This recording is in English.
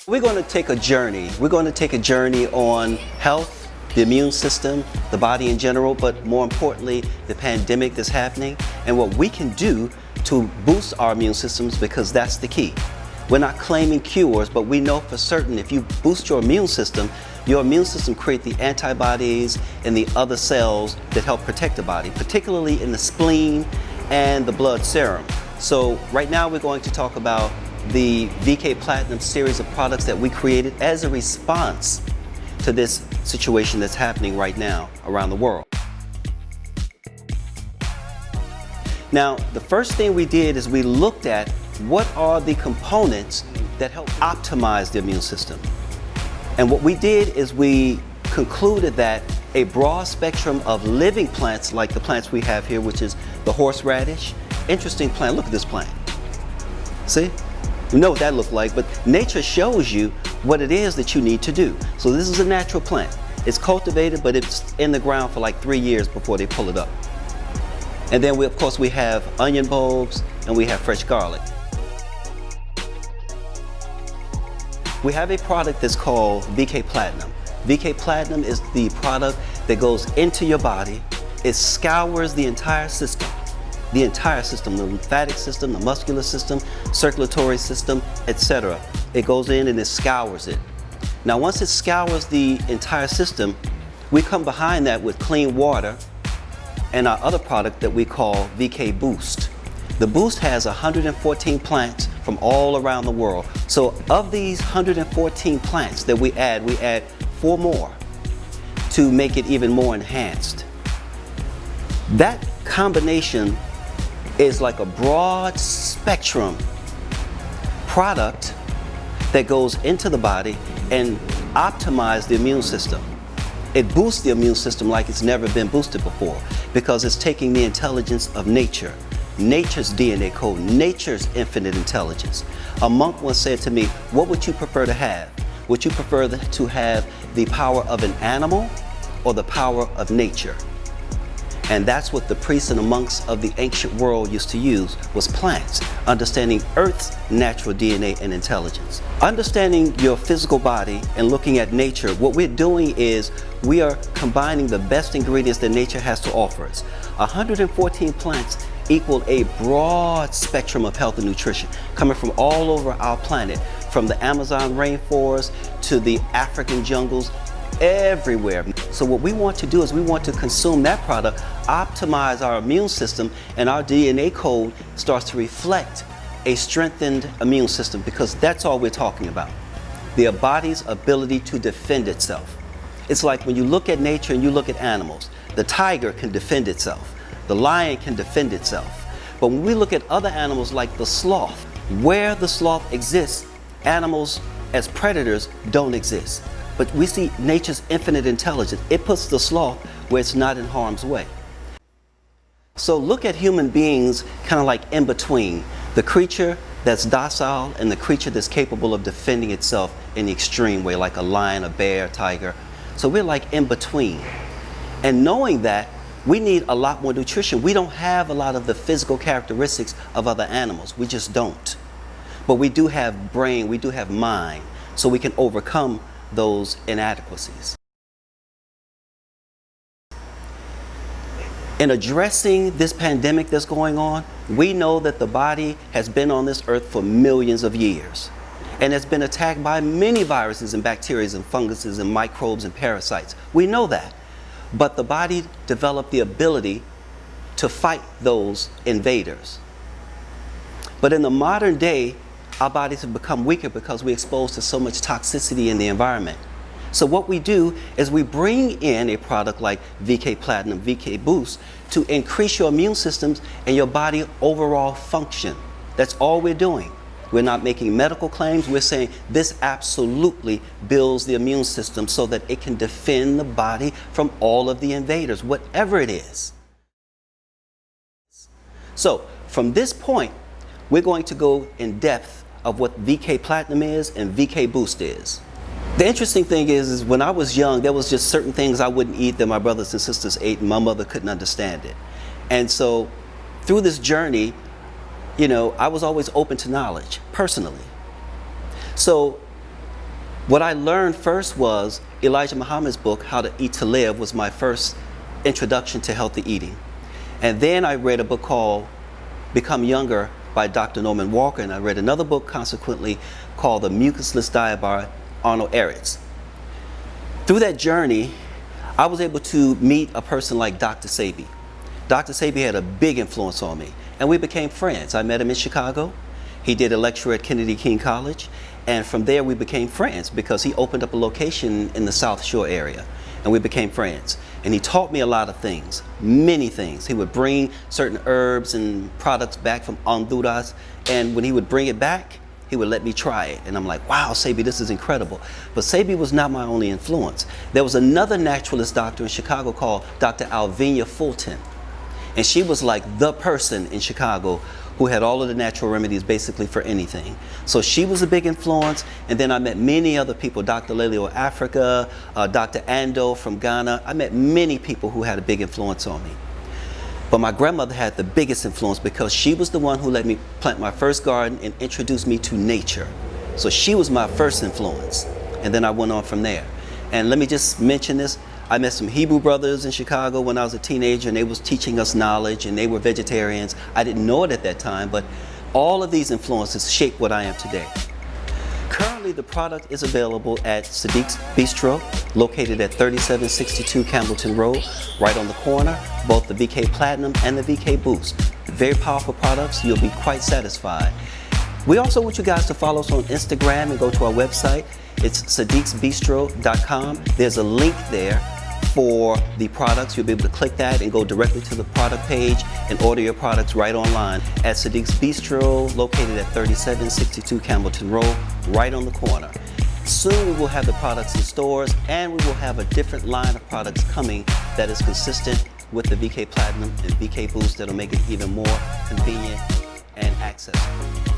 We're going to take a journey. We're going to take a journey on health, the immune system, the body in general, but more importantly, the pandemic that's happening and what we can do to boost our immune systems, because that's the key. We're not claiming cures, but we know for certain if you boost your immune system creates the antibodies and the other cells that help protect the body, particularly in the spleen and the blood serum. So right now we're going to talk about the VK Platinum series of products that we created as a response to this situation that's happening right now around the world. Now, the first thing we did is we looked at what are the components that help optimize the immune system. And what we did is we concluded that a broad spectrum of living plants, like the plants we have here, which is the horseradish, interesting plant. Look at this plant. See? You know what that looked like, but nature shows you what it is that you need to do. So this is a natural plant. It's cultivated, but it's in the ground for like 3 years before they pull it up. And then of course we have onion bulbs and we have fresh garlic. We have a product that's called VK Platinum. VK Platinum is the product that goes into your body. It scours the entire system. The entire system, the lymphatic system, the muscular system, circulatory system, etc. It goes in and it scours it. Now once it scours the entire system, we come behind that with clean water and our other product that we call VK Boost. The Boost has 114 plants from all around the world. So of these 114 plants that we add 4 more to make it even more enhanced. That combination is like a broad spectrum product that goes into the body and optimizes the immune system. It boosts the immune system like it's never been boosted before, because it's taking the intelligence of nature, nature's DNA code, nature's infinite intelligence. A monk once said to me, what would you prefer to have? Would you prefer to have the power of an animal or the power of nature? And that's what the priests and the monks of the ancient world used to use, was plants, understanding Earth's natural DNA and intelligence. Understanding your physical body and looking at nature, what we're doing is we are combining the best ingredients that nature has to offer us. 114 plants equal a broad spectrum of health and nutrition coming from all over our planet, from the Amazon rainforest to the African jungles, everywhere. So what we want to do is we want to consume that product, optimize our immune system, and our DNA code starts to reflect a strengthened immune system, because that's all we're talking about. The body's ability to defend itself. It's like when you look at nature and you look at animals, the tiger can defend itself, the lion can defend itself. But when we look at other animals like the sloth, where the sloth exists, animals as predators don't exist. But we see nature's infinite intelligence. It puts the sloth where it's not in harm's way. So look at human beings kind of like in between. The creature that's docile and the creature that's capable of defending itself in the extreme way, like a lion, a bear, a tiger. So we're like in between. And knowing that, we need a lot more nutrition. We don't have a lot of the physical characteristics of other animals. We just don't. But we do have brain, we do have mind, so we can overcome those inadequacies. In addressing this pandemic that's going on, we know that the body has been on this earth for millions of years and has been attacked by many viruses and bacteria and funguses and microbes and parasites. We know that. But the body developed the ability to fight those invaders. But in the modern day, our bodies have become weaker because we're exposed to so much toxicity in the environment. So what we do is we bring in a product like VK Platinum, VK Boost, to increase your immune systems and your body overall function. That's all we're doing. We're not making medical claims. We're saying this absolutely builds the immune system so that it can defend the body from all of the invaders, whatever it is. So from this point, we're going to go in depth of what VK Platinum is and VK Boost is. The interesting thing is when I was young, there was just certain things I wouldn't eat that my brothers and sisters ate, and my mother couldn't understand it. And so through this journey, I was always open to knowledge, personally. So What I learned first was Elijah Muhammad's book, How to Eat to Live, was my first introduction to healthy eating. And then I read a book called Become Younger by Dr. Norman Walker, and I read another book consequently called The Mucusless Diet by Arnold Ehretz. Through that journey, I was able to meet a person like Dr. Sebi. Dr. Sebi had a big influence on me, and we became friends. I met him in Chicago. He did a lecture at Kennedy King College, and from there we became friends because he opened up a location in the South Shore area, and we became friends. And he taught me a lot of things, many things. He would bring certain herbs and products back from Honduras, and when he would bring it back, he would let me try it. And I'm like, wow, Sebi, this is incredible. But Sebi was not my only influence. There was another naturalist doctor in Chicago called Dr. Alvina Fulton. And she was like the person in Chicago who had all of the natural remedies basically for anything. So she was a big influence. And then I met many other people, Dr. Lelio Africa, Dr. Ando from Ghana. I met many people who had a big influence on me. But my grandmother had the biggest influence because she was the one who let me plant my first garden and introduced me to nature. So she was my first influence. And then I went on from there. And let me just mention this. I met some Hebrew brothers in Chicago when I was a teenager, and they was teaching us knowledge, and they were vegetarians. I didn't know it at that time, but all of these influences shaped what I am today. Currently, the product is available at Sadiq's Bistro, located at 3762 Campbellton Road, right on the corner, both the VK Platinum and the VK Boost. Very powerful products, you'll be quite satisfied. We also want you guys to follow us on Instagram and go to our website. It's sadiqsbistro.com. There's a link there for the products. You'll be able to click that and go directly to the product page and order your products right online at Sadiq's Bistro, located at 3762 Campbellton Road, right on the corner. Soon we will have the products in stores, and we will have a different line of products coming that is consistent with the VK Platinum and VK Boost that'll make it even more convenient and accessible.